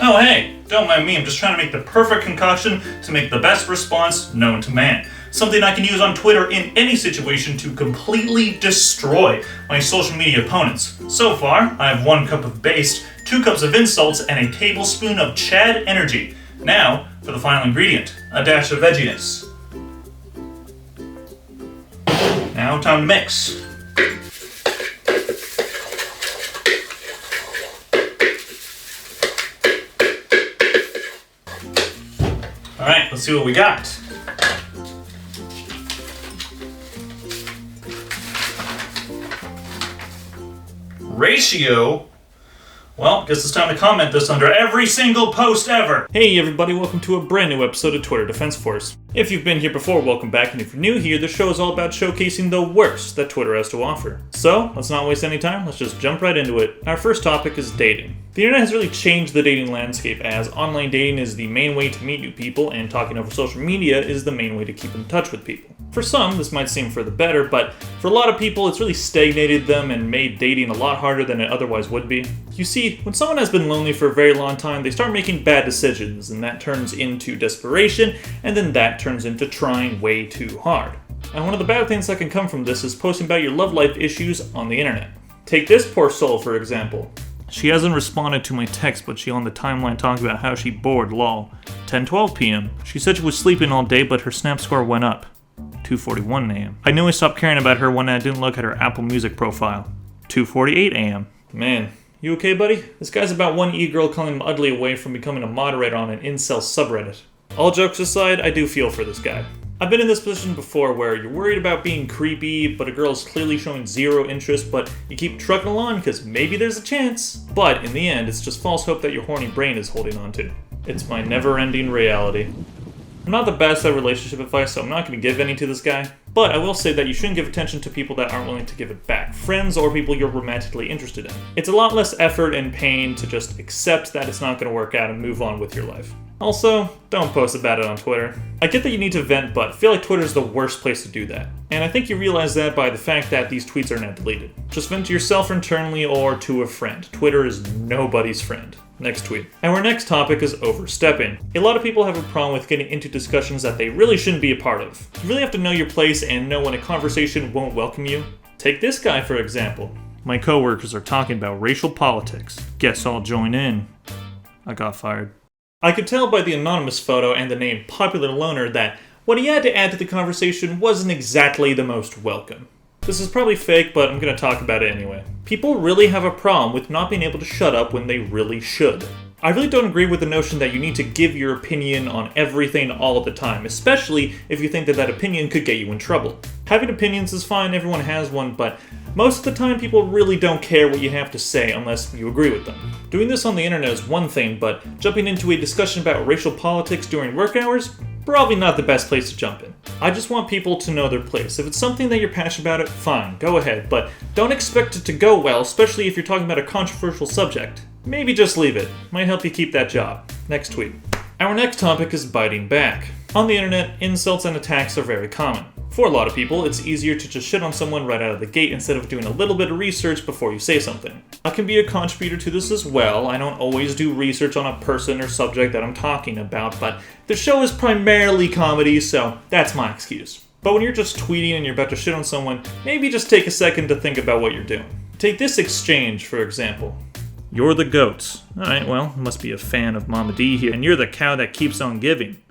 Oh hey, don't mind me, I'm just trying to make the perfect concoction to make the best response known to man. Something I can use on Twitter in any situation to completely destroy my social media opponents. So far, I have 1 cup of based, 2 cups of insults, and a tablespoon of Chad energy. Now, for the final ingredient, a dash of vegginess. Now, time to mix. Alright, let's see what we got. Ratio? Well, guess it's time to comment this under every single post ever. Hey everybody, welcome to a brand new episode of Twitter Defense Force. If you've been here before, welcome back, and if you're new here, the show is all about showcasing the worst that Twitter has to offer. So, let's not waste any time, let's just jump right into it. Our first topic is dating. The internet has really changed the dating landscape, as online dating is the main way to meet new people, and talking over social media is the main way to keep in touch with people. For some, this might seem for the better, but for a lot of people, it's really stagnated them and made dating a lot harder than it otherwise would be. You see, when someone has been lonely for a very long time, they start making bad decisions, and that turns into desperation, and then that turns into trying way too hard. And one of the bad things that can come from this is posting about your love life issues on the internet. Take this poor soul, for example. She hasn't responded to my text, but she on the timeline talks about how she bored, lol. 10:12 p.m. She said she was sleeping all day, but her snap score went up. 2:41 a.m. I knew I stopped caring about her when I didn't look at her Apple Music profile. 2:48 a.m. Man, you okay, buddy? This guy's about one e-girl calling him ugly away from becoming a moderator on an incel subreddit. All jokes aside, I do feel for this guy. I've been in this position before where you're worried about being creepy, but a girl is clearly showing zero interest, but you keep trucking along because maybe there's a chance. But in the end, it's just false hope that your horny brain is holding on to. It's my never-ending reality. I'm not the best at relationship advice, so I'm not going to give any to this guy. But I will say that you shouldn't give attention to people that aren't willing to give it back. Friends or people you're romantically interested in. It's a lot less effort and pain to just accept that it's not going to work out and move on with your life. Also, don't post about it on Twitter. I get that you need to vent, but I feel like Twitter is the worst place to do that. And I think you realize that by the fact that these tweets are now deleted. Just vent to yourself internally or to a friend. Twitter is nobody's friend. Next tweet. Our next topic is overstepping. A lot of people have a problem with getting into discussions that they really shouldn't be a part of. You really have to know your place and know when a conversation won't welcome you. Take this guy for example. My coworkers are talking about racial politics. Guess I'll join in. I got fired. I could tell by the anonymous photo and the name Popular Loner that what he had to add to the conversation wasn't exactly the most welcome. This is probably fake, but I'm going to talk about it anyway. People really have a problem with not being able to shut up when they really should. I really don't agree with the notion that you need to give your opinion on everything all of the time, especially if you think that that opinion could get you in trouble. Having opinions is fine, everyone has one, but most of the time people really don't care what you have to say unless you agree with them. Doing this on the internet is one thing, but jumping into a discussion about racial politics during work hours? Probably not the best place to jump in. I just want people to know their place. If it's something that you're passionate about it, fine, go ahead, but don't expect it to go well, especially if you're talking about a controversial subject. Maybe just leave it. Might help you keep that job. Next tweet. Our next topic is biting back. On the internet, insults and attacks are very common. For a lot of people, it's easier to just shit on someone right out of the gate instead of doing a little bit of research before you say something. I can be a contributor to this as well. I don't always do research on a person or subject that I'm talking about, but the show is primarily comedy, so that's my excuse. But when you're just tweeting and you're about to shit on someone, maybe just take a second to think about what you're doing. Take this exchange, for example. You're the goats. Alright, well, must be a fan of Mama D here. And you're the cow that keeps on giving.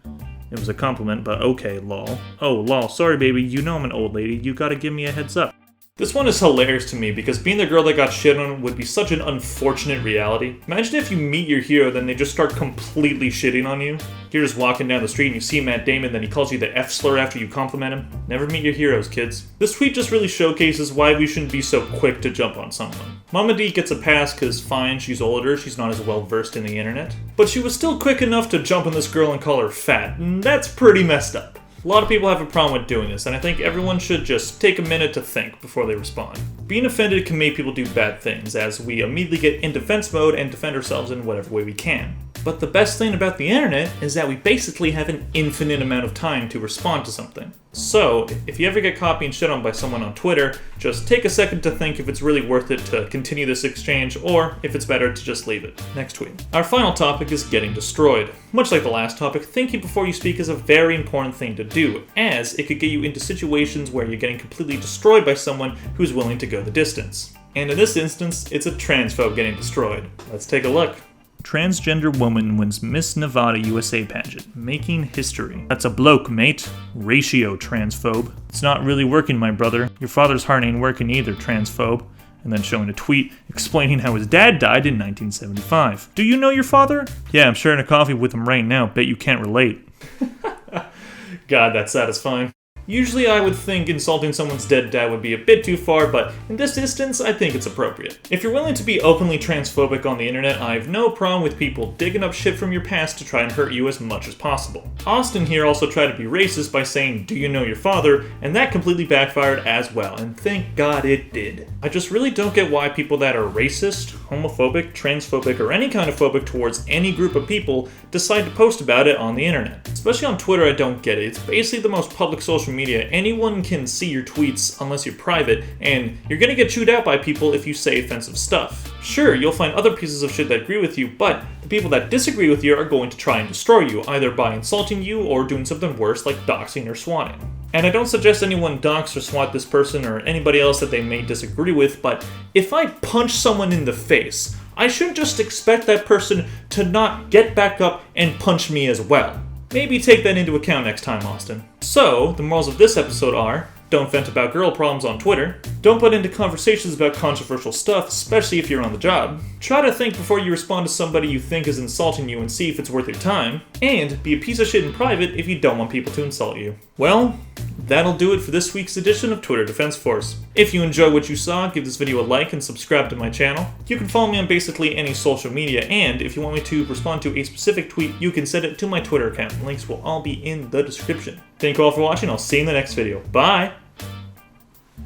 It was a compliment, but okay, lol. Oh, lol, sorry baby, you know I'm an old lady, you gotta give me a heads up. This one is hilarious to me because being the girl that got shit on would be such an unfortunate reality. Imagine if you meet your hero, then they just start completely shitting on you. You're just walking down the street and you see Matt Damon, then he calls you the F slur after you compliment him. Never meet your heroes, kids. This tweet just really showcases why we shouldn't be so quick to jump on someone. Mama D gets a pass because fine, she's older, she's not as well versed in the internet. But she was still quick enough to jump on this girl and call her fat, and that's pretty messed up. A lot of people have a problem with doing this, and I think everyone should just take a minute to think before they respond. Being offended can make people do bad things, as we immediately get in defense mode and defend ourselves in whatever way we can. But the best thing about the internet is that we basically have an infinite amount of time to respond to something. So, if you ever get caught being shit on by someone on Twitter, just take a second to think if it's really worth it to continue this exchange, or if it's better to just leave it. Next tweet. Our final topic is getting destroyed. Much like the last topic, thinking before you speak is a very important thing to do, as it could get you into situations where you're getting completely destroyed by someone who's willing to go the distance. And in this instance, it's a transphobe getting destroyed. Let's take a look. Transgender woman wins Miss Nevada USA pageant, making history. That's a bloke, mate. Ratio, transphobe. It's not really working, my brother. Your father's heart ain't working either, transphobe. And then showing a tweet explaining how his dad died in 1975. Do you know your father? Yeah, I'm sharing a coffee with him right now. Bet you can't relate. God, that's satisfying. Usually I would think insulting someone's dead dad would be a bit too far, but in this instance, I think it's appropriate. If you're willing to be openly transphobic on the internet, I have no problem with people digging up shit from your past to try and hurt you as much as possible. Austin here also tried to be racist by saying, "Do you know your father?" and that completely backfired as well, and thank God it did. I just really don't get why people that are racist, homophobic, transphobic, or any kind of phobic towards any group of people decide to post about it on the internet. Especially on Twitter, I don't get it. It's basically the most public social media. Anyone can see your tweets unless you're private, and you're gonna get chewed out by people if you say offensive stuff. Sure, you'll find other pieces of shit that agree with you, but the people that disagree with you are going to try and destroy you, either by insulting you or doing something worse like doxing or swatting. And I don't suggest anyone dox or swat this person or anybody else that they may disagree with, but if I punch someone in the face, I shouldn't just expect that person to not get back up and punch me as well. Maybe take that into account next time, Austin. So, the morals of this episode are: don't vent about girl problems on Twitter, don't butt into conversations about controversial stuff, especially if you're on the job, try to think before you respond to somebody you think is insulting you and see if it's worth your time, and be a piece of shit in private if you don't want people to insult you. Well, that'll do it for this week's edition of Twitter Defense Force. If you enjoyed what you saw, give this video a like and subscribe to my channel. You can follow me on basically any social media, and if you want me to respond to a specific tweet, you can send it to my Twitter account. Links will all be in the description. Thank you all for watching. I'll see you in the next video. Bye!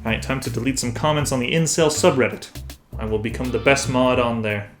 Alright, time to delete some comments on the incel subreddit. I will become the best mod on there.